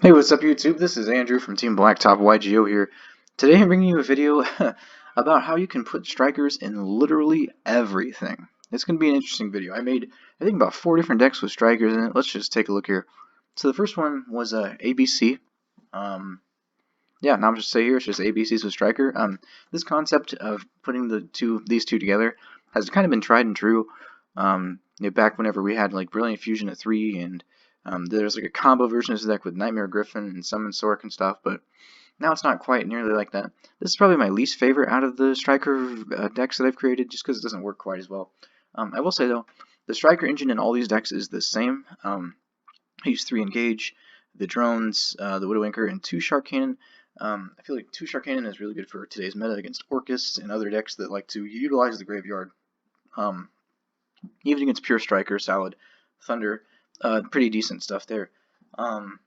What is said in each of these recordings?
Hey, what's up YouTube? This is Andrew from Team Blacktop YGO here. Today I'm bringing you a video about how you can put strikers in literally everything. It's going to be an interesting video. I made, I think, about 4 different decks with strikers in it. Let's just take a look here. So the first one was ABC. Yeah, now I'm just say here it's just ABCs with striker. This concept of putting these two together has kind of been tried and true. Back whenever we had like Brilliant Fusion at 3, and there's like a combo version of this deck with Nightmare Griffin and Summon Sork and stuff, but now it's not quite nearly like that. This is probably my least favorite out of the striker decks that I've created, just because it doesn't work quite as well. I will say though, the striker engine in all these decks is the same. I use 3 Engage, the drones, the Widowmaker, and 2 Shark Cannon. I feel like 2 Shark Cannon is really good for today's meta against Orcus and other decks that like to utilize the graveyard. Um, Even against Pure Striker, Salad, Thunder, pretty decent stuff there. Um,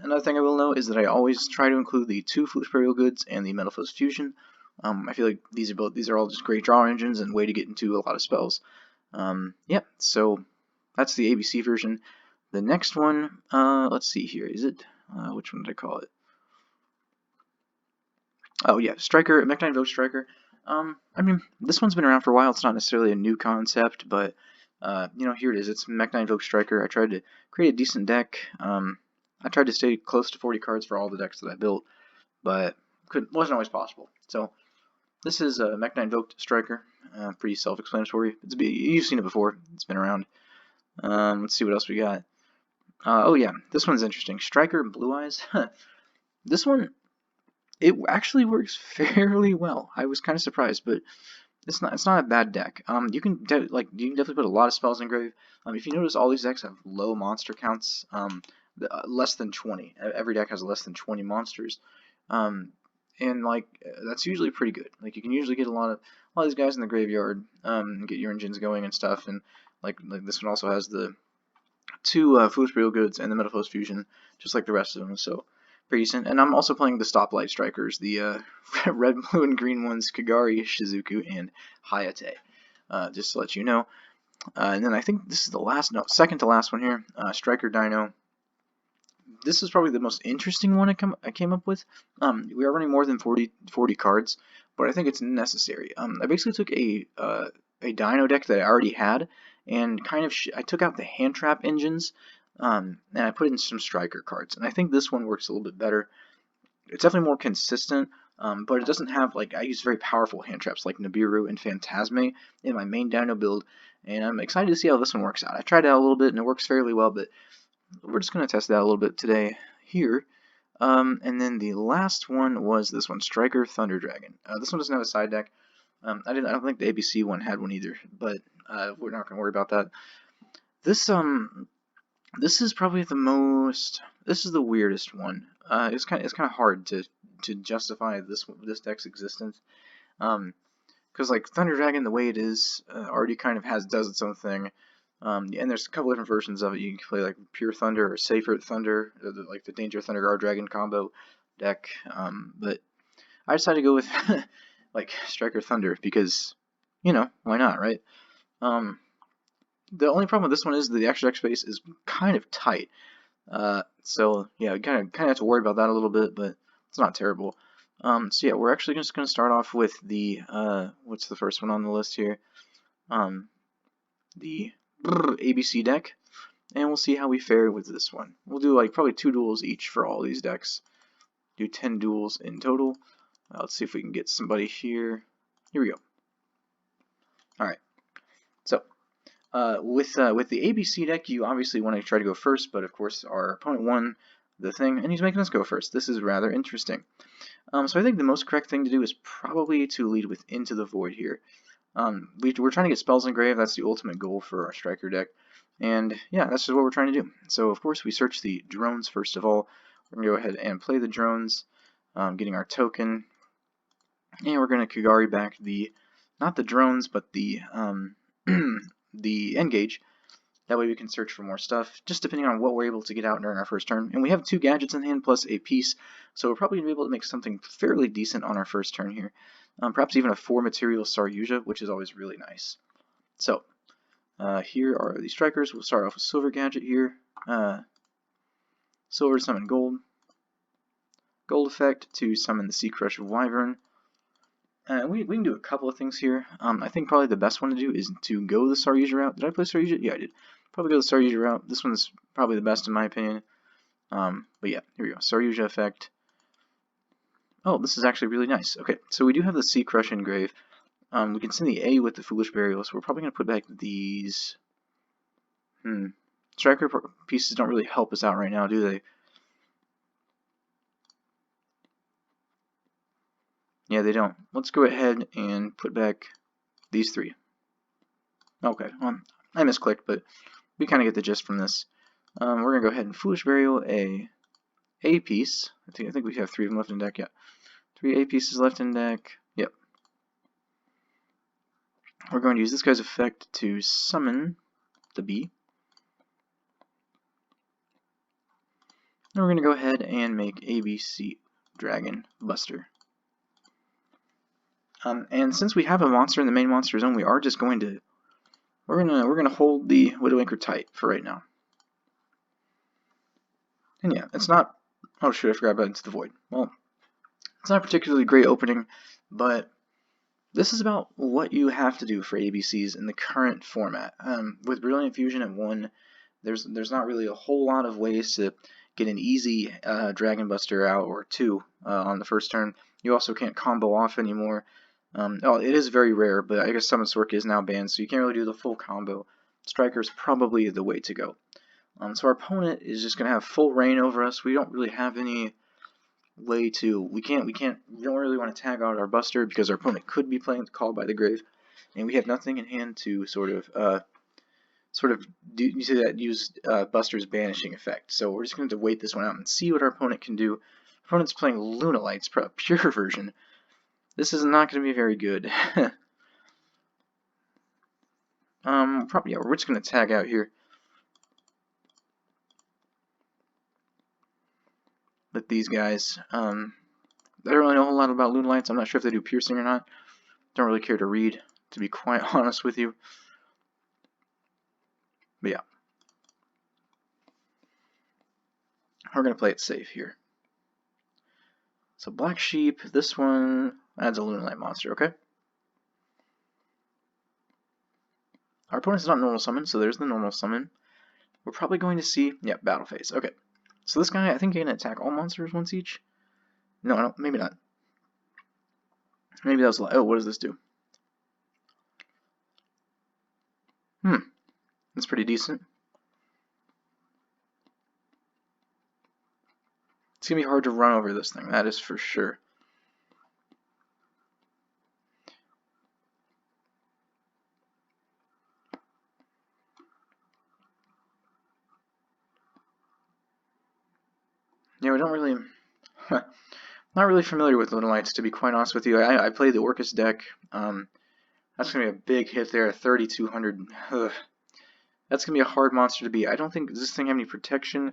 Another thing I will note is that I always try to include the 2 Foolish Burial Goods and the Metalfoes Fusion. I feel like these are all just great draw engines and way to get into a lot of spells. Yeah, so that's the ABC version. The next one, let's see here. Is it, which one did I call it? Oh yeah, Striker, Mech-Knight Vogue Striker. I mean, this one's been around for a while. It's not necessarily a new concept, but, here it is. It's Mech-Knight Vogue Striker. I tried to create a decent deck. I tried to stay close to 40 cards for all the decks that I built, but wasn't always possible. So, this is a Mech-Knight Vogue Striker. Pretty self-explanatory. You've seen it before. It's been around. Let's see what else we got. Oh yeah, this one's interesting. Striker Blue Eyes. This one, it actually works fairly well. I was kind of surprised, but it's not a bad deck. You can definitely put a lot of spells in grave. If you notice, all these decks have low monster counts. Less than 20. Every deck has less than 20 monsters. And that's usually pretty good. Like you can usually get a lot of these guys in the graveyard, and get your engines going and stuff. And like this one also has the 2 Foolish Burial Goods and the Metalfoes Fusion, just like the rest of them. So pretty decent. And I'm also playing the Stoplight Strikers, the red, blue, and green ones, Kagari, Shizuku, and Hayate. Just to let you know. And then I think this is the last, no, second to last one here, Striker Dino. This is probably the most interesting one I came up with. We are running more than 40 cards, but I think it's necessary. I basically took a Dino deck that I already had, and kind of I took out the hand trap engines, and I put in some striker cards. And I think this one works a little bit better. It's definitely more consistent, but it doesn't have, like, I use very powerful hand traps like Nibiru and Phantasme in my main Dino build, and I'm excited to see how this one works out. I tried it out a little bit, and it works fairly well, but we're just going to test that a little bit today here. And then the last one was this one, Striker Thunder Dragon. This one doesn't have a side deck. I don't think the ABC one had one either, but we're not going to worry about that. This is probably this is the weirdest one. It's kind of hard to justify this deck's existence. Because like Thunder Dragon, the way it is, already kind of does its own thing. And there's a couple different versions of it. You can play like Pure Thunder or Safer Thunder, like the Danger Thunder Guard Dragon combo deck. But I decided to go with like Striker Thunder because, why not, right? The only problem with this one is the extra deck space is kind of tight. So yeah, we kind of have to worry about that a little bit, but it's not terrible. So yeah, we're actually just going to start off with the what's the first one on the list here? The ABC deck, and we'll see how we fare with this one. We'll do like probably 2 duels each for all these decks. Do 10 duels in total. Let's see if we can get somebody here. Here we go. All right. So with the ABC deck, you obviously want to try to go first, but of course our opponent won the thing, and he's making us go first. This is rather interesting. So I think the most correct thing to do is probably to lead with Into the Void here. We're trying to get spells in grave. That's the ultimate goal for our striker deck. And yeah, that's just what we're trying to do. So of course we search the drones first of all. We're going to go ahead and play the drones, getting our token. And we're going to Kagari back not the drones, but the the Engage. That way we can search for more stuff, just depending on what we're able to get out during our first turn. And we have 2 gadgets in hand plus a piece, so we're probably going to be able to make something fairly decent on our first turn here. Perhaps even a 4 material Saryuja, which is always really nice. So, here are the strikers. We'll start off with Silver Gadget here. Silver, Summon Gold. gold effect to summon the Sea Crush Wyvern. We can do a couple of things here. I think probably the best one to do is to go the Saryuja route. Did I play Saryuja? Yeah, I did. Probably go the Saryuja route. This one's probably the best in my opinion. But yeah, here we go. Saryuja effect. Oh, this is actually really nice. Okay, so we do have the Sea Crush engrave. We can send the A with the Foolish Burial, so we're probably going to put back these. Striker pieces don't really help us out right now, do they? Yeah, they don't. Let's go ahead and put back these three. Okay, well, I misclicked, but we kind of get the gist from this. We're going to go ahead and Foolish Burial A piece. I think we have 3 of them left in deck, yeah. 3 A pieces left in deck, yep. We're going to use this guy's effect to summon the B. And we're going to go ahead and make ABC Dragon Buster. And since we have a monster in the main monster zone, we are just going to we're gonna hold the Widow Anchor tight for right now. And yeah, it's not. Oh shoot! I forgot about Into the Void. Well, it's not a particularly great opening, but this is about what you have to do for ABCs in the current format. With Brilliant Fusion at 1, there's not really a whole lot of ways to get an easy Dragon Buster out or 2 on the first turn. You also can't combo off anymore. Oh, it is very rare, but I guess Summon Sork is now banned, so you can't really do the full combo. Striker's probably the way to go. So our opponent is just going to have full reign over us. We don't really have any way to... We don't really want to tag out our Buster because our opponent could be playing Called by the Grave, and we have nothing in hand to use Buster's banishing effect. So we're just going to wait this one out and see what our opponent can do. Opponent's playing Lunalights, pure version. This is not going to be very good. Probably, yeah, we're just going to tag out here. Let these guys, I don't really know a whole lot about Lunalights. I'm not sure if they do piercing or not. Don't really care to read, to be quite honest with you. But yeah. We're going to play it safe here. So Black Sheep, this one adds a Lunalight monster, okay? Our opponent's not normal summon, so there's the normal summon. We're probably going to see, yeah, battle phase, okay. So this guy, I think he can attack all monsters once each. No, maybe not. Maybe that was, oh, what does this do? That's pretty decent. It's going to be hard to run over this thing, that is for sure. Yeah, we don't really... not really familiar with Lunalights, to be quite honest with you. I played the Orcus deck. That's going to be a big hit there, 3,200. That's going to be a hard monster to beat. I don't think... Does this thing have any protection?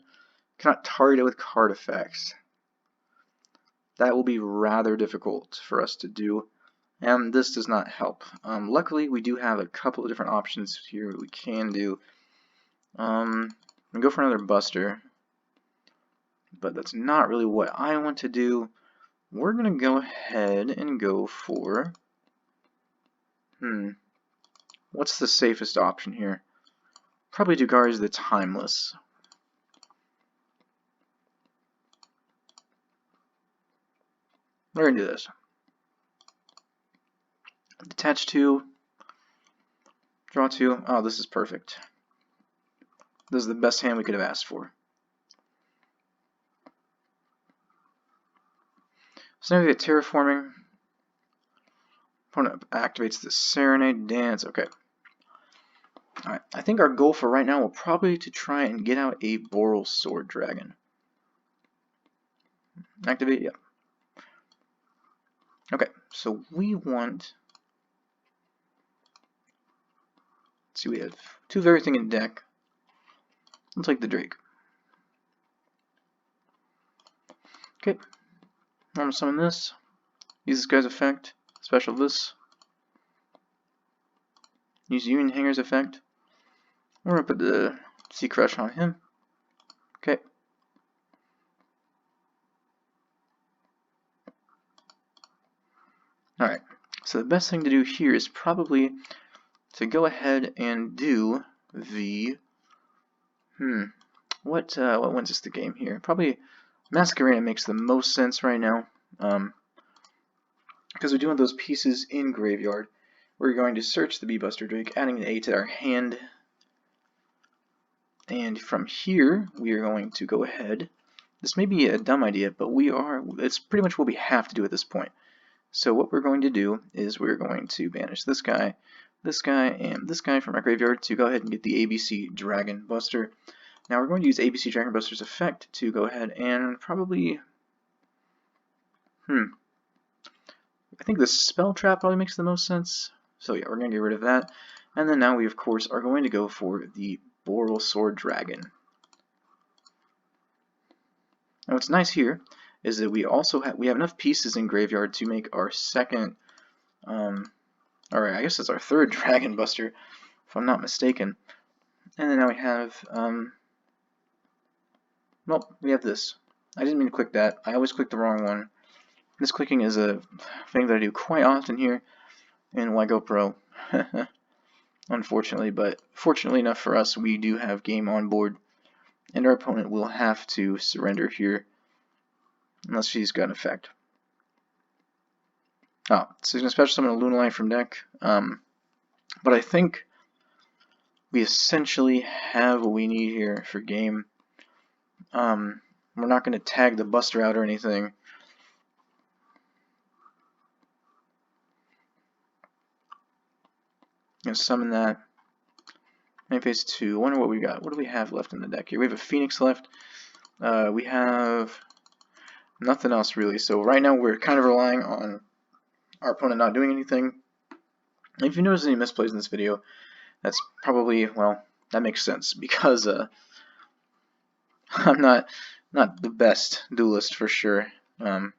Cannot target it with card effects. That will be rather difficult for us to do. And this does not help. Luckily, we do have a couple of different options here we can do. We go for another Buster. But that's not really what I want to do. We're going to go ahead and go for... What's the safest option here? Probably Dugari's the Timeless. We're going to do this. Detach 2. Draw 2. Oh, this is perfect. This is the best hand we could have asked for. So now we get Terraforming. Opponent activates the Serenade Dance. Okay. Alright, I think our goal for right now will probably to try and get out a Boral Sword Dragon. Activate, yeah. Okay, so we want... Let's see, we have 2 of everything in deck. Let's take the Drake. Okay. Normal summon this. Use this guy's effect. Special this. Use Union Hanger's effect. We're going to put the Sea Crush on him. Okay. Alright, so the best thing to do here is probably to go ahead and do the... what wins us the game here? Probably Masquerena makes the most sense right now, because we're doing those pieces in Graveyard. We're going to search the Bee-Buster Drake, adding an A to our hand, and from here we are going to go ahead. This may be a dumb idea, but it's pretty much what we have to do at this point. So what we're going to do is we're going to banish this guy, and this guy from our graveyard to go ahead and get the ABC Dragon Buster. Now we're going to use ABC Dragon Buster's effect to go ahead and probably... I think the Spell Trap probably makes the most sense. So yeah, we're going to get rid of that. And then now we, of course, are going to go for the Borrelsword Dragon. Now what's nice here is that we also have enough pieces in Graveyard to make our second... Alright, I guess that's our third Dragon Buster, if I'm not mistaken. And then now we have... well, we have this. I didn't mean to click that. I always click the wrong one. Misclicking is a thing that I do quite often here in WiGo Pro. Unfortunately, but fortunately enough for us, we do have game on board. And our opponent will have to surrender here, unless she's got an effect. Oh, so he's going to special summon a Lunalight from deck. But I think we essentially have what we need here for game. We're not going to tag the Buster out or anything. Gonna summon that. Main phase 2. I wonder what we got. What do we have left in the deck here? We have a Phoenix left. We have nothing else really. So right now we're kind of relying on our opponent not doing anything. If you notice any misplays in this video, that's probably, well, that makes sense because I'm not the best duelist for sure. But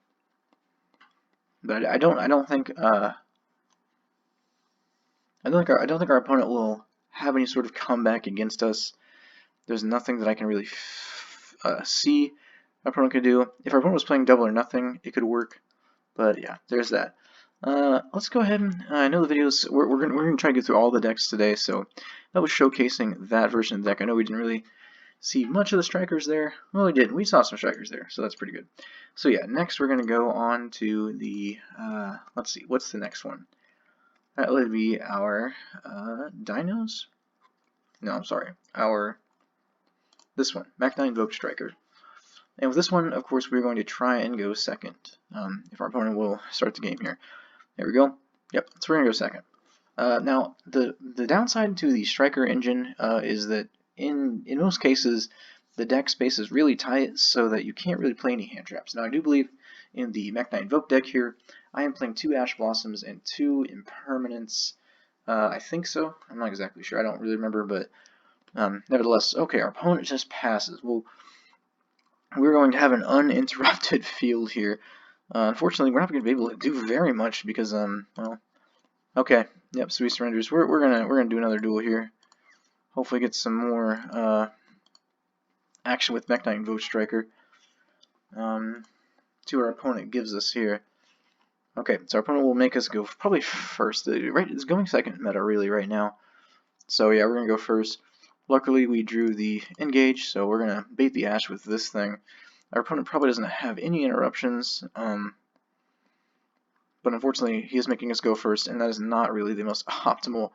I don't think our opponent will have any sort of comeback against us. There's nothing that I can really see our opponent could do. If our opponent was playing double or nothing, it could work. But yeah, there's that. Let's go ahead and I know the videos. We're gonna try to get through all the decks today. So that was showcasing that version of the deck. I know we didn't really see much of the strikers there. Well, we did. We saw some strikers there, so that's pretty good. So yeah, next we're gonna go on to the let's see, what's the next one? That would be our Dinos? No, I'm sorry. This one, Mach-9 Vogue Striker. And with this one, of course, we're going to try and go second. If our opponent will start the game here. There we go. Yep, so we're going to go second. Now, the downside to the Striker engine is that in most cases, the deck space is really tight so that you can't really play any hand traps. Now, I do believe in the Mach-9 Vogue deck here, I am playing 2 Ash Blossoms and 2 Impermanence. I think so. I'm not exactly sure. I don't really remember, but nevertheless, okay, our opponent just passes. Well, we're going to have an uninterrupted field here. Unfortunately, we're not going to be able to do very much because, well, okay, yep. So he surrenders. We're gonna do another duel here. Hopefully, get some more action with Mach-9 Vogue Striker. See what our opponent gives us here. Okay, so our opponent will make us go probably first. Right, it's going second meta really right now. So yeah, we're gonna go first. Luckily, we drew the engage, so we're gonna bait the Ash with this thing. Our opponent probably doesn't have any interruptions, but unfortunately, he is making us go first, and that is not really the most optimal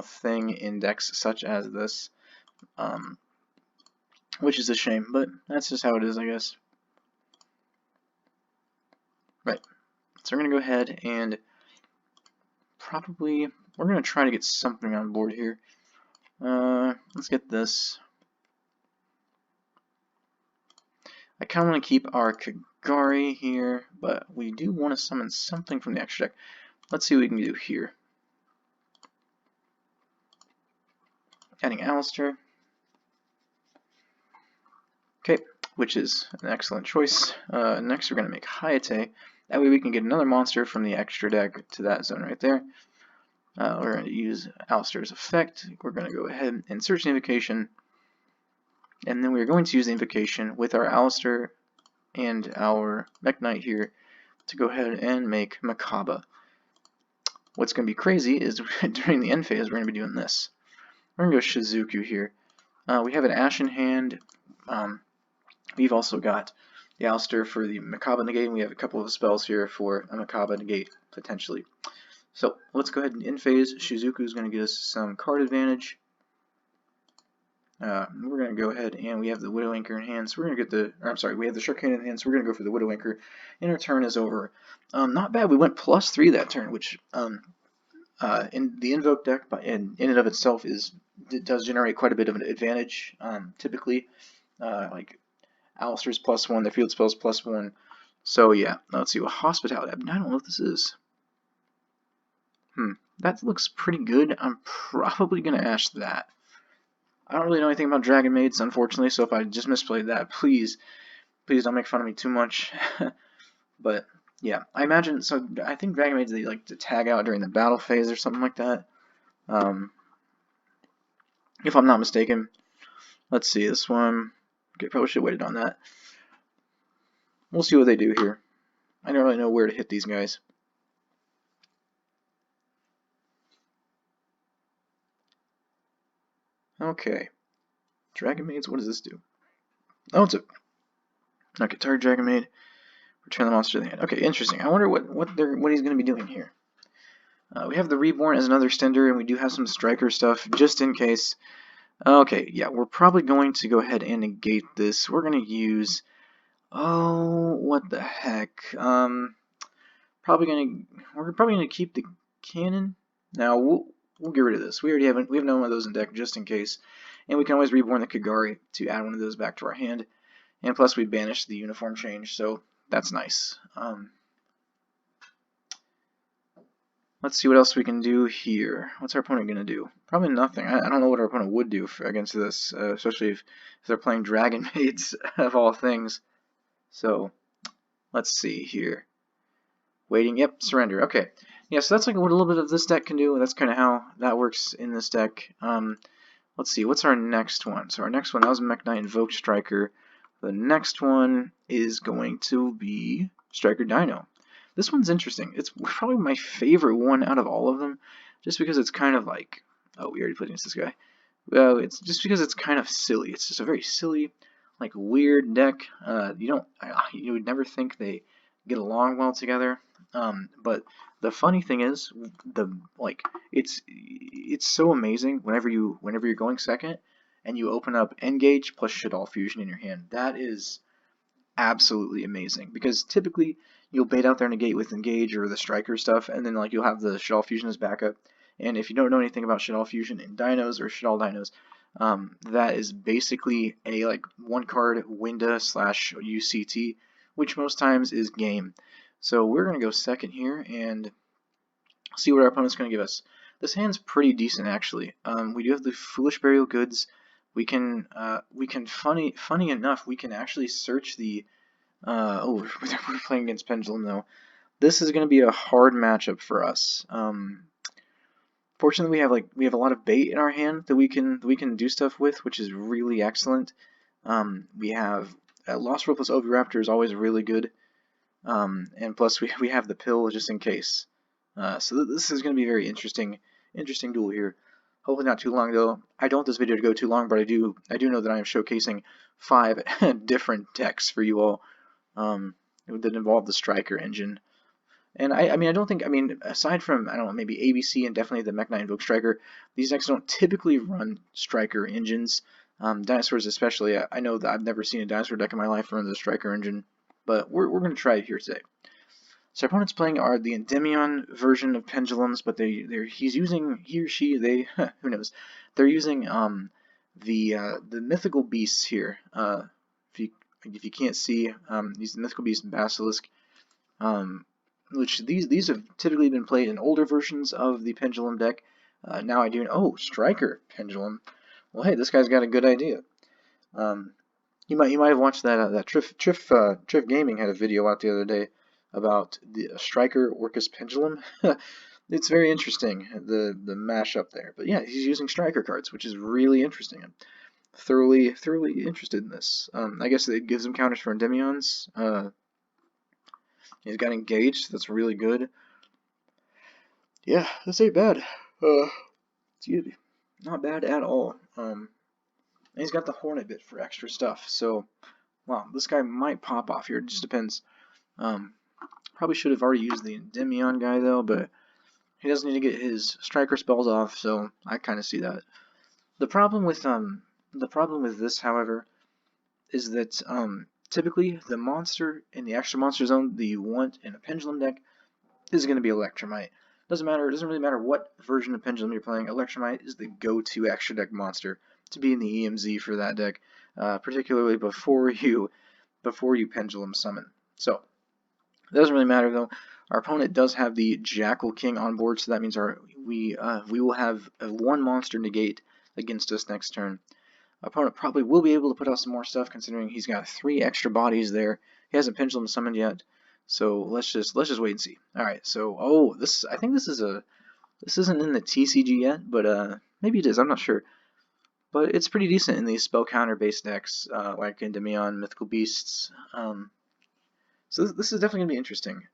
thing in decks such as this, which is a shame. But that's just how it is, I guess. Right. So we're going to go ahead and probably, we're going to try to get something on board here. Let's get this. I kind of want to keep our Kagari here, but we do want to summon something from the extra deck. Let's see what we can do here. Adding Alistair. Okay, which is an excellent choice. Next we're going to make Hayate. That way we can get another monster from the extra deck to that zone right there. We're going to use Alistair's effect. We're going to go ahead and search the invocation. And then we're going to use the invocation with our Alistair and our Mech Knight here to go ahead and make Makaba. What's going to be crazy is during the end phase, we're going to be doing this. We're going to go Shizuku here. We have an Ashen hand. We've also got the Alistair for the Makaba negate, and we have a couple of spells here for a Makaba negate, potentially. So let's go ahead and in phase. Shizuku is going to get us some card advantage. We're going to go ahead and we have the Widow Anchor in hand, so we're going to get the, or I'm sorry, we have the Shark Cannon in hand, so we're going to go for the Widow Anchor, and our turn is over. Not bad, we went +3 that turn, which in the Invoke deck, in and of itself, does generate quite a bit of an advantage, typically. Like Alistair's +1, their field spells +1. So yeah, let's see what Hospitality. I don't know what this is. That looks pretty good. I'm probably gonna ash that. I don't really know anything about Dragon Maids, unfortunately, so if I just misplayed that, please don't make fun of me too much. But yeah, I imagine, so I think Dragon Maids, they like to tag out during the battle phase or something like that. If I'm not mistaken. Let's see, this one, okay, probably should have waited on that. We'll see what they do here. I don't really know where to hit these guys. Okay. Dragon Maids, what does this do? Oh, it's a... Okay, target Dragon Maid. Return the monster to the hand. Okay, interesting. I wonder what he's going to be doing here. We have the Reborn as another Stender, and we do have some Striker stuff, just in case. Okay, yeah, we're probably going to go ahead and negate this. We're going to use... Oh, what the heck? We're probably gonna keep the cannon. Now we'll get rid of this. We have none of those in deck just in case, and we can always reborn the Kagari to add one of those back to our hand. And plus we banished the uniform change, so that's nice. Let's see what else we can do here. What's our opponent gonna do? Probably nothing. I don't know what our opponent would do against this, especially if they're playing Dragon Maids of all things. So let's see here. Waiting, yep, surrender. Okay. Yeah, so that's like what a little bit of this deck can do. That's kind of how that works in this deck. Let's see, what's our next one? So our next one, that was Mech Knight Invoke Striker. The next one is going to be Striker Dino. This one's interesting. It's probably my favorite one out of all of them, just because it's kind of like, oh, we already played against this guy. Well, it's just because it's kind of silly. It's just a very silly, like weird deck. You would never think they get along well together. But the funny thing is, it's so amazing whenever you're going second and you open up Engage plus Shaddoll Fusion in your hand. That is absolutely amazing, because typically you'll bait out their negate with Engage or the Striker stuff, and then like you'll have the Shaddoll Fusion as backup. And if you don't know anything about Shaddoll Fusion in Dinos or Shaddoll Dinos, that is basically a like one card Winda / UCT, which most times is game. So we're going to go second here and see what our opponent's going to give us. This hand's pretty decent, actually. We do have the Foolish Burial Goods. We can funny enough, we can actually search the... oh, we're playing against Pendulum, though. This is going to be a hard matchup for us. Fortunately, we have a lot of bait in our hand that we can do stuff with, which is really excellent. We have Lost World plus Oviraptor is always really good. And plus we have the pill just in case. So this is going to be a very interesting duel here. Hopefully not too long though. I don't want this video to go too long, but I do know that I am showcasing 5 different decks for you all that involve the Striker engine. And I mean, aside from, I don't know, maybe ABC and definitely the Mech Knight Invoke Striker, these decks don't typically run Striker engines. Dinosaurs especially, I know that I've never seen a Dinosaur deck in my life run the Striker engine, but we're going to try it here today. So our opponent's playing are the Endymion version of Pendulums, but he or she, who knows, they're using the Mythical Beasts here. If you can't see, these the Mythical Beast and Basilisk. Which these have typically been played in older versions of the Pendulum deck. Now I do. Oh, Striker Pendulum. Well, hey, this guy's got a good idea. You might have watched that Triff Gaming had a video out the other day about the Striker Orcus Pendulum. It's very interesting, the mashup there. But yeah, he's using Striker cards, which is really interesting. I'm thoroughly interested in this. I guess it gives him counters for Endymions. He's got Engage, that's really good. Yeah, this ain't bad. Excuse me. Not bad at all. And he's got the Hornet bit for extra stuff, so, wow, this guy might pop off here, it just depends. Probably should have already used the Endymion guy, though, but he doesn't need to get his striker spells off, so I kind of see that. The problem with this, however, is that typically the monster in the extra monster zone that you want in a Pendulum deck is going to be Electrumite. Doesn't really matter what version of Pendulum you're playing. Electrumite is the go-to extra deck monster to be in the EMZ for that deck, particularly before you Pendulum summon. So it doesn't really matter though. Our opponent does have the Jackal King on board, so that means we will have a 1 monster negate against us next turn. Our opponent probably will be able to put out some more stuff, considering he's got 3 extra bodies there. He hasn't Pendulum summoned yet, so let's just wait and see. All right, so I think this isn't in the TCG yet, but maybe it is. I'm not sure, but it's pretty decent in these spell counter based decks like Endymion, Mythical Beasts. So this is definitely gonna be interesting.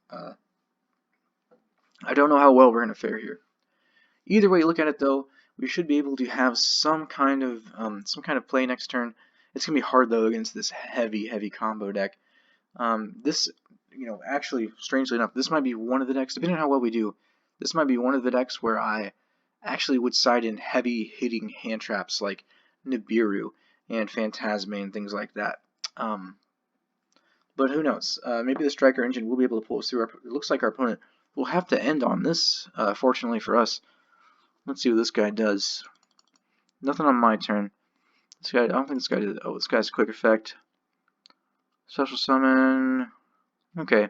I don't know how well we're gonna fare here. Either way you look at it, though, we should be able to have some kind of play next turn. It's gonna be hard though against this heavy combo deck. This, actually, strangely enough, this might be one of the decks, depending on how well we do, this might be one of the decks where I actually would side in heavy hitting hand traps like Nibiru and Phantasme and things like that. But who knows? Maybe the Striker engine will be able to pull us through. It looks like our opponent will have to end on this, fortunately for us. Let's see what this guy does. Nothing on my turn. This guy, I don't think this guy did. Oh, this guy's quick effect. Special summon. Okay.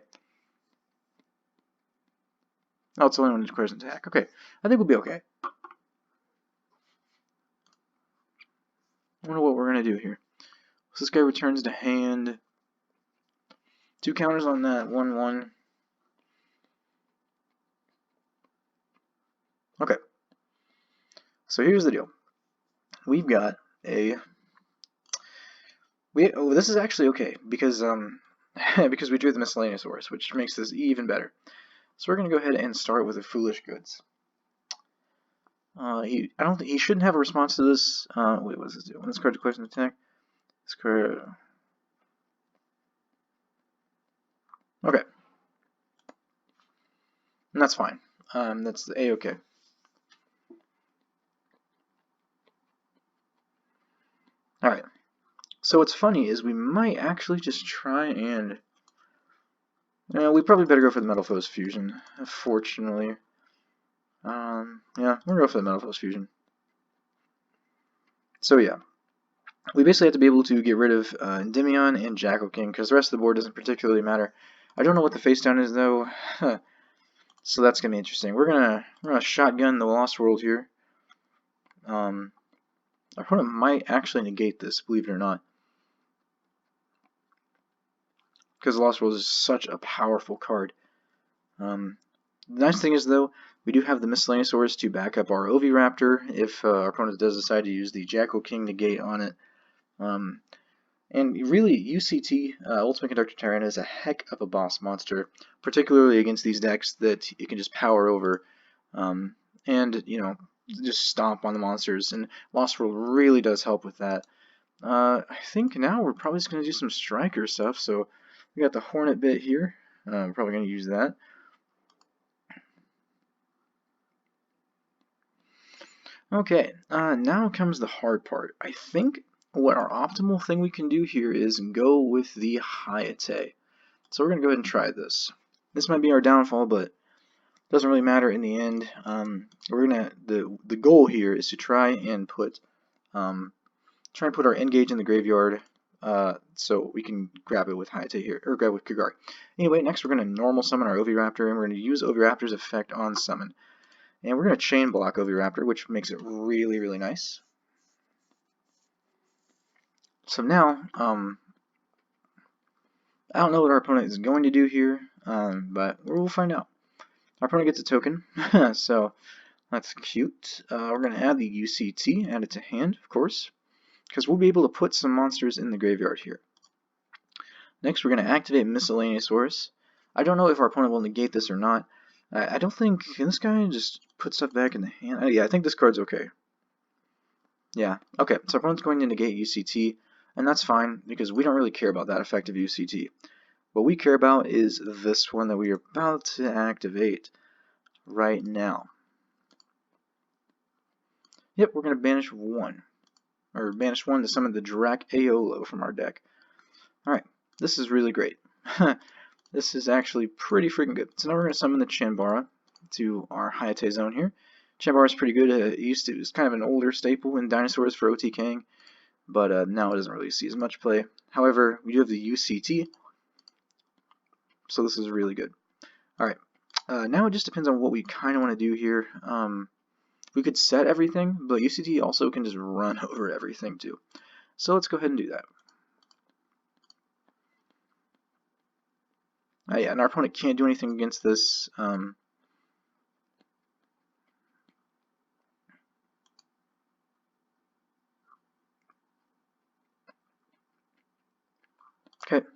Oh, it's only when it declares an attack. Okay. I think we'll be okay. I wonder what we're going to do here. So this guy returns to hand. 2 counters on that. 1/1. Okay. So here's the deal. We've got a... this is actually okay, because because we drew the Miscellaneous Ores, which makes this even better. So we're going to go ahead and start with the Foolish Goods. I don't think he shouldn't have a response to this. Wait, what does this do? When this card declares an attack, this card. Okay, and that's fine. That's the A-okay. All right. So what's funny is we might actually just try and. We probably better go for the Metalfoes Fusion. Unfortunately. Yeah, we're gonna go for the Metalfoes Fusion. So yeah, we basically have to be able to get rid of Endymion and Jackal King, because the rest of the board doesn't particularly matter. I don't know what the face down is though, so that's gonna be interesting. We're gonna shotgun the Lost World here. Our opponent might actually negate this, believe it or not, because the Lost World is such a powerful card. The nice thing is though, we do have the Miscellaneous Ores to back up our Oviraptor if our opponent does decide to use the Jackal King negate on it. And really, UCT, Ultimate Conductor Tyrant, is a heck of a boss monster, particularly against these decks that you can just power over and, just stomp on the monsters. And Lost World really does help with that. I think now we're probably just going to do some Striker stuff. So we got the Hornet bit here. We're probably going to use that. Okay, now comes the hard part. I think what our optimal thing we can do here is go with the Hayate. So we're going to go ahead and try this. This might be our downfall, but it doesn't really matter in the end. The goal here is to try and put our Engage in the graveyard, so we can grab it with Hayate here, or grab it with Kagari. Anyway, next we're going to normal summon our Oviraptor, and we're going to use Oviraptor's effect on summon. And we're going to chain block Oviraptor, which makes it really, really nice. So now, I don't know what our opponent is going to do here, but we'll find out. Our opponent gets a token, so that's cute. We're going to add the UCT, add it to hand, of course, because we'll be able to put some monsters in the graveyard here. Next, we're going to activate Miscellaneous Ores. I don't know if our opponent will negate this or not. I don't think... Can this guy just put stuff back in the hand? Yeah, I think this card's okay. Yeah, okay, so our opponent's going to negate UCT, and that's fine, because we don't really care about that effect of UCT. What we care about is this one that we are about to activate right now. Yep, we're going to banish one. Or banish one to summon the Drak Aolo from our deck. Alright, this is really great. This is actually pretty freaking good. So now we're going to summon the Chanbara to our Hayate zone here. Chanbara is pretty good. It was kind of an older staple in Dinosaurs for OTKing, but now it doesn't really see as much play. However, we do have the UCT, so this is really good. Alright, now it just depends on what we kind of want to do here. We could set everything, but UCT also can just run over everything too. So let's go ahead and do that. Yeah, and our opponent can't do anything against this. Okay.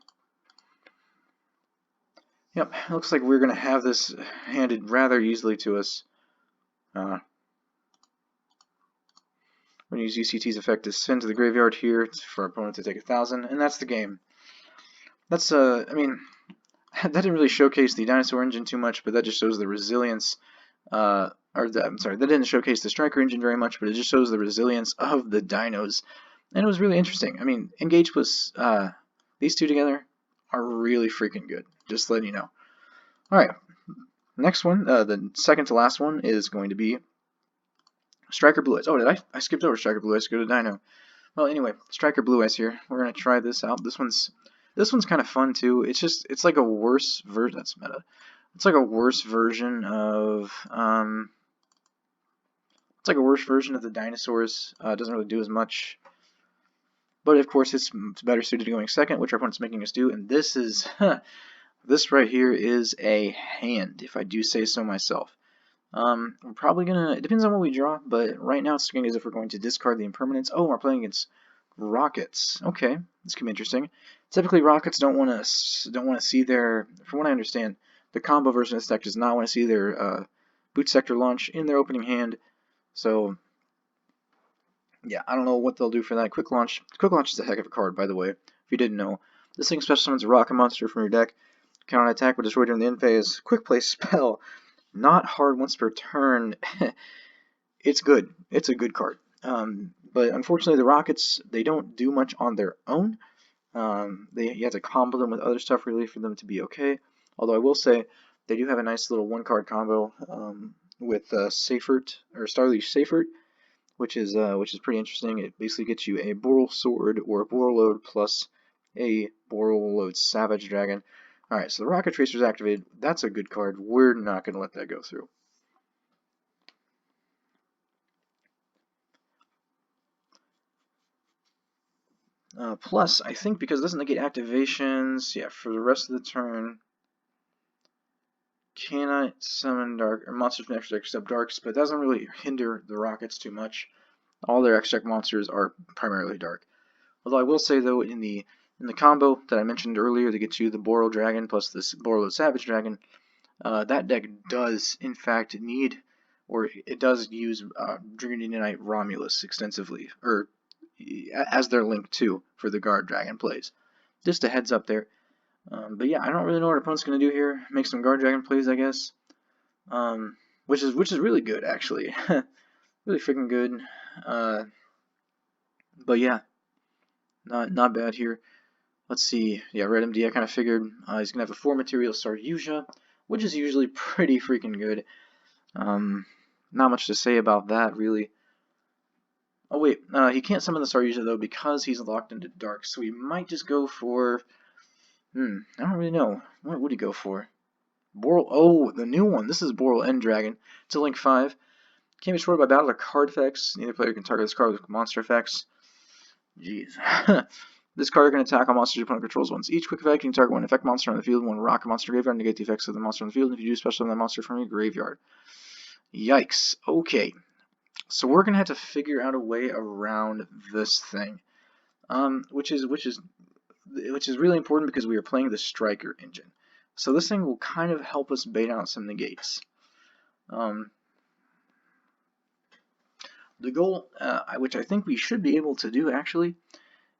Yep, looks like we're going to have this handed rather easily to us. We're going to use UCT's effect to send to the graveyard here for our opponent to take 1,000, and that's the game. That's, I mean, that didn't really showcase the Dinosaur engine too much, but that just shows the resilience, I'm sorry, that didn't showcase the Striker engine very much, but it just shows the resilience of the Dinos, and it was really interesting. I mean, Engage plus, these two together are really freaking good, just letting you know. Alright, next one, the second to last one, is going to be Striker Blue Eyes. Oh, did I skipped over Striker Blue Eyes to go to Dino. Well, anyway, Striker Blue Eyes here. We're gonna try this out. This one's kind of fun too. It's like a worse version. That's meta. It's like a worse version of it's like a worse version of the Dinosaurs. It doesn't really do as much, but of course it's better suited to going second, which our opponent's making us do. And this is this right here is a hand, if I do say so myself. We're probably gonna, it depends on what we draw, but right now it's looking as if we're going to discard the impermanence. Oh, we're playing against Rockets. Okay, this could be interesting. Typically Rockets don't want to see their, from what I understand, the combo version of this deck does not want to see their Boot Sector launch in their opening hand. So yeah, I don't know what they'll do for that. Quick Launch is a heck of a card, by the way, if you didn't know. This thing special summons a rocket monster from your deck. Count attack will destroy during the end phase. Quick play spell. Not hard once per turn. It's good. It's a good card. But unfortunately, the Rockets, they don't do much on their own. You have to combo them with other stuff really for them to be okay. Although I will say they do have a nice little one-card combo with Seifert or Starleaf Seifert, which is pretty interesting. It basically gets you a Boral Sword or a Borreload plus a Borreload Savage Dragon. Alright, so the Rocket Tracer is activated. That's a good card. We're not going to let that go through. Plus, I think because it doesn't negate activations, yeah, for the rest of the turn, cannot summon dark or monsters from extra deck except darks, but it doesn't really hinder the Rockets too much. All their extra deck monsters are primarily dark. Although I will say though, in the combo that I mentioned earlier that gets you the Boral Dragon plus this Borreload Savage Dragon, that deck does in fact need, or it does use Dragonite Knight Romulus extensively, or as their link too for the Guard Dragon plays. Just a heads up there. But yeah, I don't really know what our opponent's gonna do here. Make some Guard Dragon plays, I guess. Which is really good actually, really freaking good. But yeah, not bad here. Let's see. Yeah, Red MD. I kind of figured he's gonna have a 4-material Saryuja, which is usually pretty freaking good. Not much to say about that really. Oh wait, he can't summon the Saryuja though because he's locked into Dark, so he might just go for... I don't really know. What would he go for? Boral... Oh, the new one. This is Boral End Dragon. It's a Link 5. Can't be destroyed by battle or card effects. Neither player can target this card with monster effects. Jeez. This card can attack all monsters your opponent controls once. Each quick effect, you can target one effect monster on the field, one rocket monster graveyard, negate the effects of the monster on the field, and if you do, special summon that monster from your graveyard. Yikes. Okay. So we're gonna have to figure out a way around this thing, which is really important because we are playing the Striker engine. So this thing will kind of help us bait out some negates. The goal, which I think we should be able to do actually,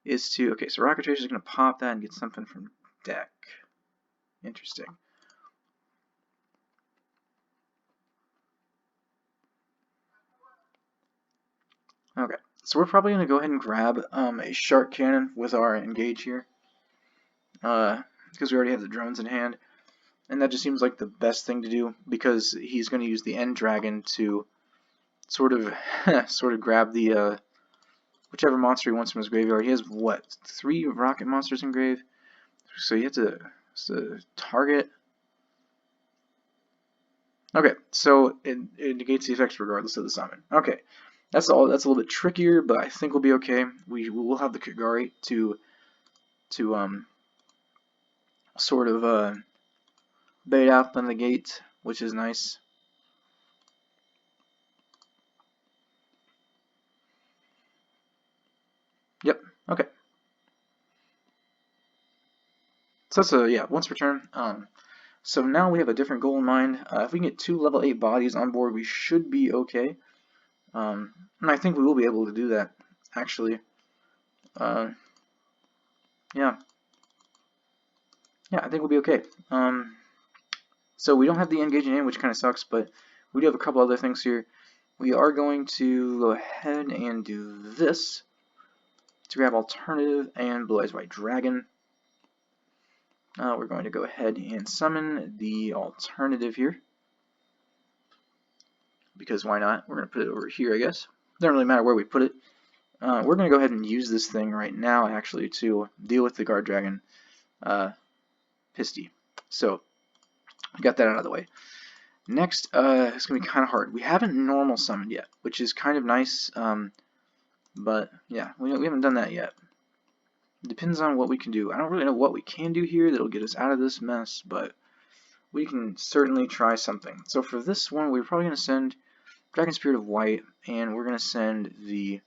is to, okay, so Rocket Tracer is going to pop that and get something from deck. Interesting. Okay, so we're probably going to go ahead and grab a Shark Cannon with our Engage here. Because we already have the drones in hand. And that just seems like the best thing to do, because he's going to use the End Dragon to sort of grab the whichever monster he wants from his graveyard. He has, what, 3 rocket monsters in grave? So you have to target. Okay, so it negates the effects regardless of the summon. Okay, that's all. That's a little bit trickier, but I think we'll be okay. We will have the Kagari to sort of bait out the negate, which is nice. Yep. Okay. So that's once per turn. So now we have a different goal in mind. If we can get 2 level 8 bodies on board, we should be okay. And I think we will be able to do that, actually. Yeah. Yeah, I think we'll be okay. So we don't have the engaging in, which kind of sucks, but we do have a couple other things here. We are going to go ahead and do this to grab alternative and Blue Eyes White Dragon. We're going to go ahead and summon the alternative here, because why not? We're going to put it over here, I guess. Doesn't really matter where we put it. We're going to go ahead and use this thing right now, actually, to deal with the Guard Dragon Pisty. So, we got that out of the way. Next, it's going to be kind of hard. We haven't normal summoned yet, which is kind of nice, but yeah, we haven't done that yet. It depends on what we can do. I don't really know what we can do here that'll get us out of this mess, but we can certainly try something. So for this one, we're probably going to send Dragon Spirit of White, and we're going to send the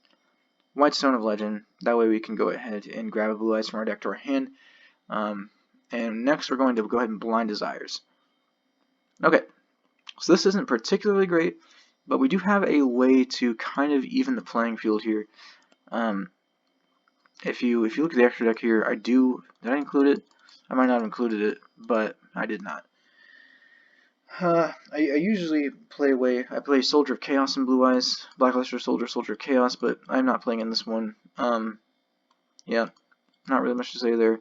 White Stone of Legend. That way we can go ahead and grab a Blue Eyes from our deck to our hand. And next we're going to go ahead and Blind Desires. Okay, so this isn't particularly great, but we do have a way to kind of even the playing field here. If you look at the extra deck here, did I include it? I might not have included it, but I did not. I usually I play Soldier of Chaos in Blue Eyes, Blackluster Soldier, Soldier of Chaos, but I'm not playing in this one. Yeah, not really much to say there.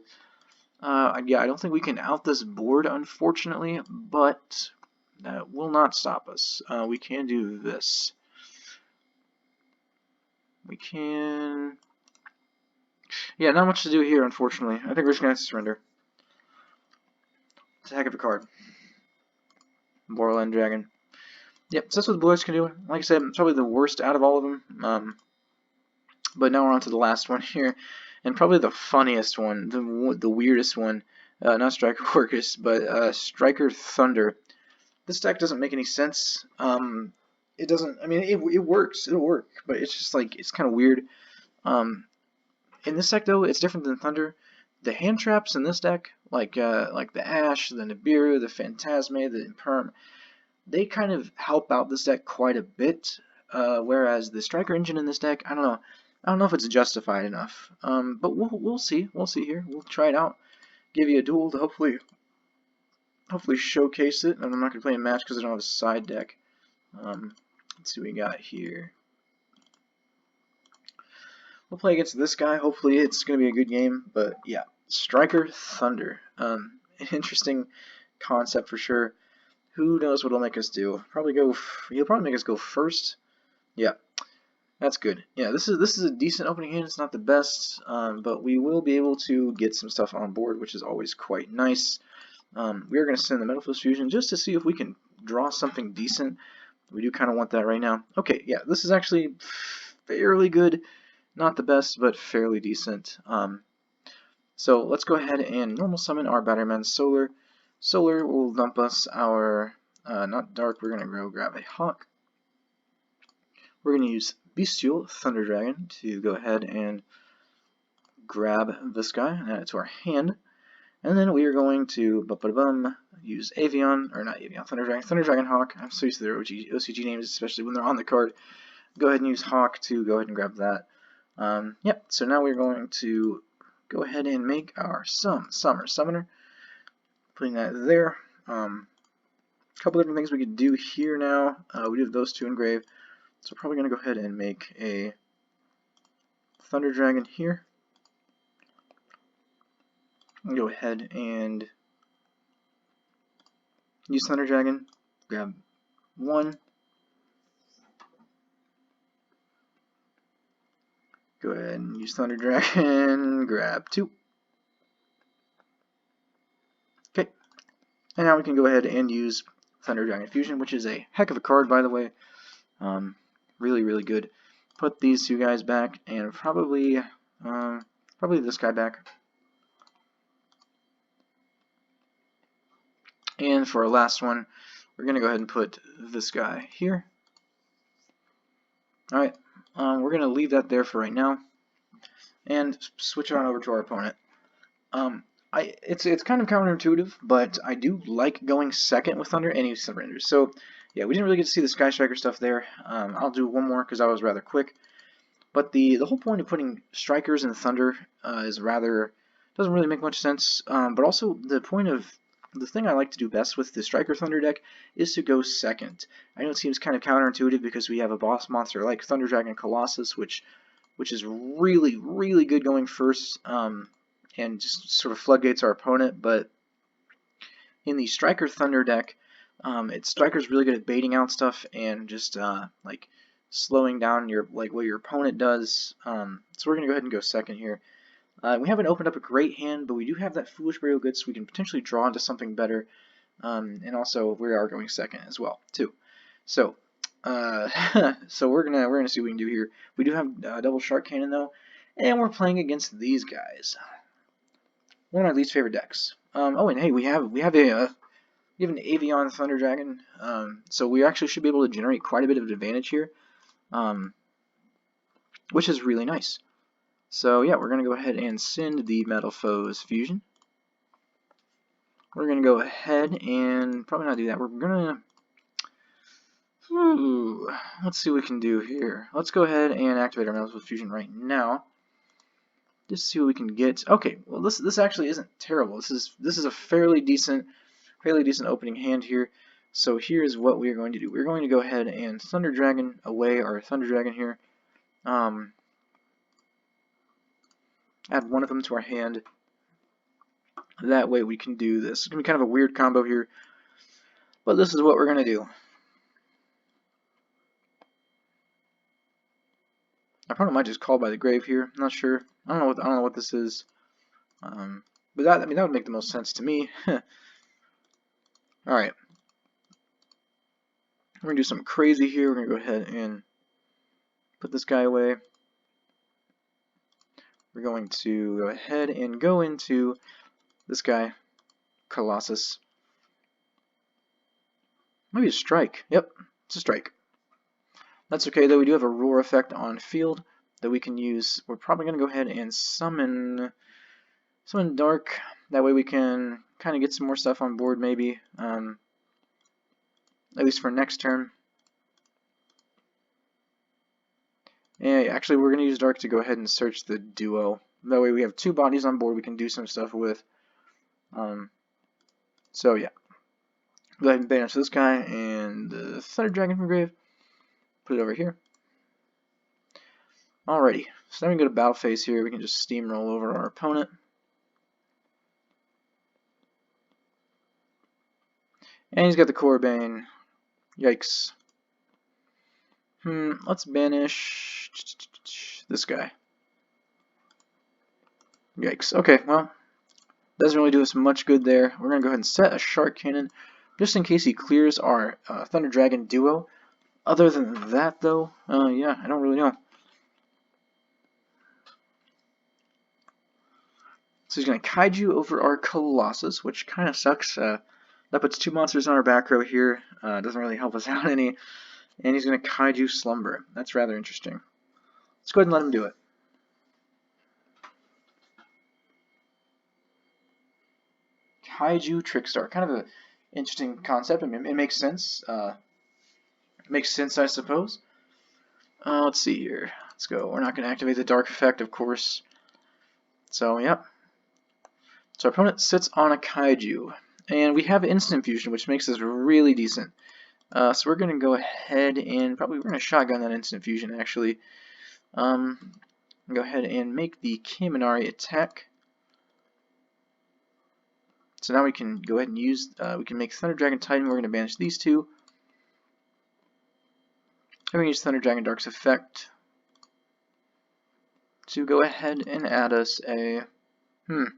Yeah, I don't think we can out this board, unfortunately, but that will not stop us. We can do this. We can... Yeah, not much to do here, unfortunately. I think we're just going to have to surrender. It's a heck of a card. Borderland Dragon. Yep, so that's what the Blue Eyes can do. Like I said, it's probably the worst out of all of them. But now we're on to the last one here. And probably the funniest one, the weirdest one. Not Striker Orcus, but Striker Thunder. This deck doesn't make any sense. It doesn't, I mean, it works. It'll work. But it's just like, it's kind of weird. In this deck, though, it's different than Thunder. The hand traps in this deck, like the Ash, the Nibiru, the Phantasme, the Imperm, they kind of help out this deck quite a bit. Whereas the Striker engine in this deck, I don't know. I don't know if it's justified enough. But we'll see. We'll see here. We'll try it out. Give you a duel to hopefully showcase it. And I'm not gonna play a match because I don't have a side deck. Let's see what we got here. We'll play against this guy. Hopefully it's going to be a good game. But yeah, Striker Thunder. An interesting concept for sure. Who knows what he'll make us do? He'll probably make us go first. Yeah, that's good. Yeah, this is a decent opening hand. It's not the best, but we will be able to get some stuff on board, which is always quite nice. We are going to send the Metal Fist Fusion just to see if we can draw something decent. We do kind of want that right now. Okay, yeah, this is actually fairly good. Not the best, but fairly decent. So let's go ahead and normal summon our Batterman Solar. Solar will dump us our, not Dark, we're going to go grab a Hawk. We're going to use Bestial Thunder Dragon to go ahead and grab this guy and add it to our hand. And then we are going to use Avion, or not Avion, Thunder Dragon Hawk. I'm so used to their OCG names, especially when they're on the card. Go ahead and use Hawk to go ahead and grab that. Yep, so now we're going to go ahead and make our Summer Summoner. Putting that there. A couple different things we could do here now. We do have those two engraved. So we're probably going to go ahead and make a Thunder Dragon here. Go ahead and use Thunder Dragon. Grab one. Go ahead and use Thunder Dragon. Grab two. Okay. And now we can go ahead and use Thunder Dragon Fusion, which is a heck of a card, by the way. Really, really good. Put these two guys back, and probably this guy back. And for our last one, we're going to go ahead and put this guy here. Alright, we're going to leave that there for right now, and switch on over to our opponent. It's kind of counterintuitive, but I do like going second with Thunder and he surrenders. So, yeah, we didn't really get to see the Sky Striker stuff there. I'll do one more because I was rather quick. But the whole point of putting Strikers in Thunder doesn't really make much sense. But also the thing I like to do best with the Striker Thunder deck is to go second. I know it seems kind of counterintuitive because we have a boss monster like Thunder Dragon Colossus, which is really, really good going first, and just sort of floodgates our opponent. But in the Striker Thunder deck, Striker's really good at baiting out stuff and just like slowing down what your opponent does. So we're gonna go ahead and go second here. We haven't opened up a great hand, but we do have that Foolish Burial Goods, so we can potentially draw into something better. And also we are going second as well too. So so we're gonna see what we can do here. We do have double Shark Cannon though, and we're playing against these guys. One of my least favorite decks. Oh, and hey, we have an Avion Thunder Dragon, so we actually should be able to generate quite a bit of advantage here, which is really nice. So yeah, we're gonna go ahead and send the Metal Foes Fusion. We're gonna go ahead and probably not do that. We're gonna let's see what we can do here. Let's go ahead and activate our Metal Foes Fusion right now. Just see what we can get. Okay, well this actually isn't terrible. This is a fairly decent opening hand here. So here's what we are going to do. We're going to go ahead and Thunder Dragon away our Thunder Dragon here. Add one of them to our hand. That way we can do this. It's gonna be kind of a weird combo here, but this is what we're gonna do. Our opponent might just call by the grave here. I'm not sure. I don't know what this is. But that would make the most sense to me. All right. We're gonna do something crazy here. We're gonna go ahead and put this guy away. We're going to go ahead and go into this guy, Colossus. Maybe a strike. Yep, it's a strike. That's okay though. We do have a roar effect on field that we can use. We're probably gonna go ahead and summon Dark. That way we can kind of get some more stuff on board, maybe. At least for next turn. And actually, we're going to use Dark to go ahead and search the duo. That way we have two bodies on board we can do some stuff with. So yeah. Go ahead and banish this guy and the Thunder Dragon from grave. Put it over here. Alrighty. So now we can go to battle phase here. We can just steamroll over our opponent. And he's got the Corbane. Yikes. Let's banish this guy. Yikes. Okay, well, doesn't really do us much good there. We're going to go ahead and set a Shark Cannon just in case he clears our Thunder Dragon duo. Other than that, though, yeah, I don't really know. So he's going to Kaiju over our Colossus, which kind of sucks. That puts two monsters on our back row here. Doesn't really help us out any. And he's going to Kaiju Slumber. That's rather interesting. Let's go ahead and let him do it. Kaiju Trickstar. Kind of an interesting concept. I mean, it makes sense. I suppose. Let's see here. Let's go. We're not going to activate the dark effect, of course. So, yep. So our opponent sits on a Kaiju. And we have Instant Fusion, which makes this really decent. So we're going to go ahead and we're going to shotgun that Instant Fusion, actually. Go ahead and make the Kaminari attack. So now we can go ahead and use, we can make Thunder Dragon Titan. We're going to banish these two. And we can use Thunder Dragon Dark's effect to go ahead and add us a, kind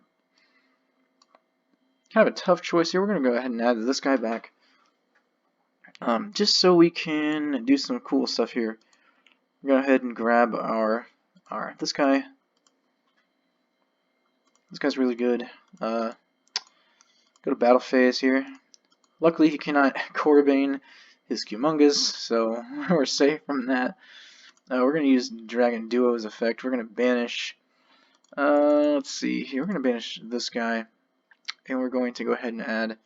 of a tough choice here. We're going to go ahead and add this guy back. Just so we can do some cool stuff here. Go ahead and grab this guy. This guy's really good. Go to battle phase here. Luckily he cannot Corbane his Kumongas, so we're safe from that. We're going to use Dragon Duo's effect. We're going to banish, let's see here, we're going to banish this guy, and we're going to go ahead and add,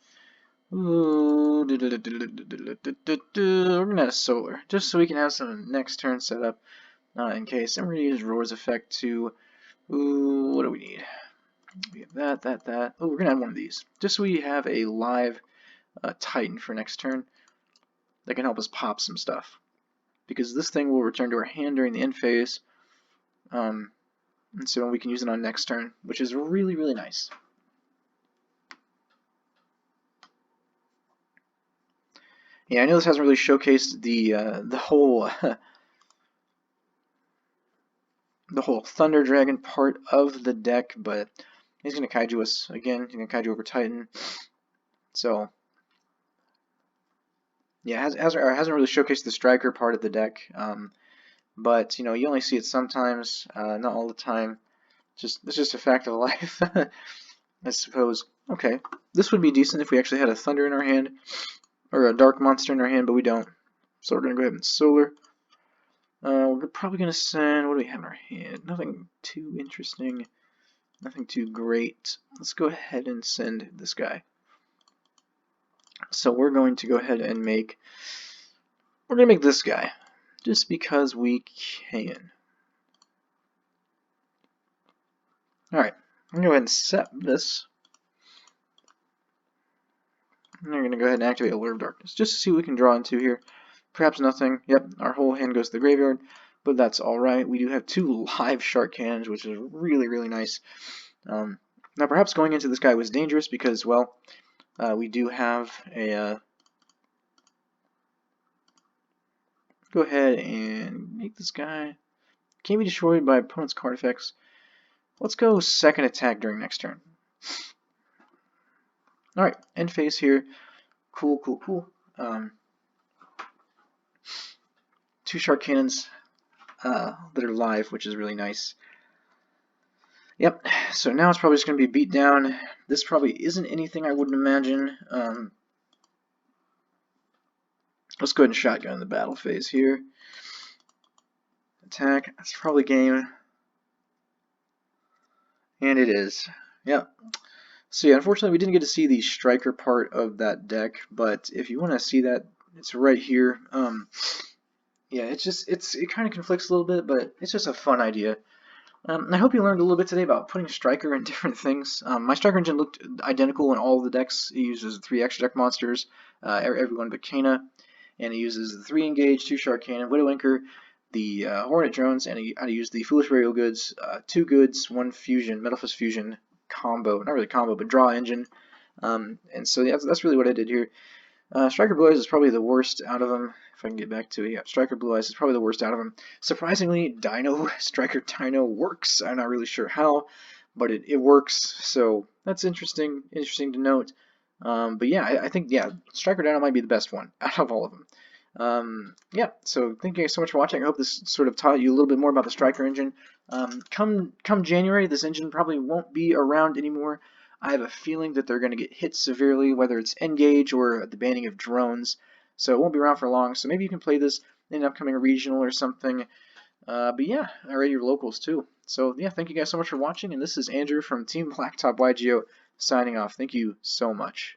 we're going to add a Solar, just so we can have some next turn set up, in case. And we're going to use Roar's effect to, what do we need? We have that. Oh, we're going to add one of these, just so we have a live Titan for next turn that can help us pop some stuff. Because this thing will return to our hand during the end phase, and so we can use it on next turn, which is really, really nice. Yeah, I know this hasn't really showcased the whole the whole Thunder Dragon part of the deck, but he's going to Kaiju us again. He's going to Kaiju over Titan. So yeah, it hasn't really showcased the Striker part of the deck, but you know, you only see it sometimes, not all the time. It's just a fact of life, I suppose. Okay, this would be decent if we actually had a Thunder in our hand, or a Dark Monster in our hand, but we don't. So we're going to go ahead and Solar. We're probably going to send, what do we have in our hand? Nothing too interesting, nothing too great. Let's go ahead and send this guy. So we're going to go ahead and make this guy, just because we can. Alright, I'm going to go ahead and set this. And we're going to go ahead and activate Allure of Darkness, just to see what we can draw into here. Perhaps nothing. Yep, our whole hand goes to the graveyard, but that's alright. We do have 2 live Shark Cannons, which is really, really nice. Now perhaps going into this guy was dangerous because, well, we do have a... go ahead and make this guy... can't be destroyed by opponent's card effects. Let's go second attack during next turn. Alright, end phase here. Cool. 2 Shark Cannons that are live, which is really nice. Yep, so now it's probably just going to be beat down. This probably isn't anything I wouldn't imagine. Let's go ahead and shotgun the battle phase here. Attack, that's probably game. And it is. Yep. So yeah, unfortunately we didn't get to see the Striker part of that deck, but if you want to see that, it's right here. Yeah, it kind of conflicts a little bit, but it's just a fun idea. I hope you learned a little bit today about putting Striker in different things. My Striker engine looked identical in all of the decks. It uses 3 extra deck monsters, everyone but Kena, and it uses the 3 engage, 2 Shark Cannon, Widow Anchor, the Hornet Drones, and I use the Foolish Burial Goods, 2 goods, 1 fusion, Metal Fist Fusion combo, not really combo, but draw engine. And so yeah, that's really what I did here. Striker Blue Eyes is probably the worst out of them. If I can get back to it, yeah, Striker Blue Eyes is probably the worst out of them. Surprisingly, Striker Dino works. I'm not really sure how, but it works. So that's interesting to note. But yeah, I think Striker Dino might be the best one out of all of them. Yeah, so thank you guys so much for watching. I hope this sort of taught you a little bit more about the Striker engine. Come January, this engine probably won't be around anymore. I have a feeling that they're going to get hit severely, whether it's Engage or the banning of drones. So it won't be around for long. So maybe you can play this in an upcoming regional or something. But yeah, already your locals too. So yeah, thank you guys so much for watching. And this is Andrew from Team Blacktop YGO. signing off. Thank you so much.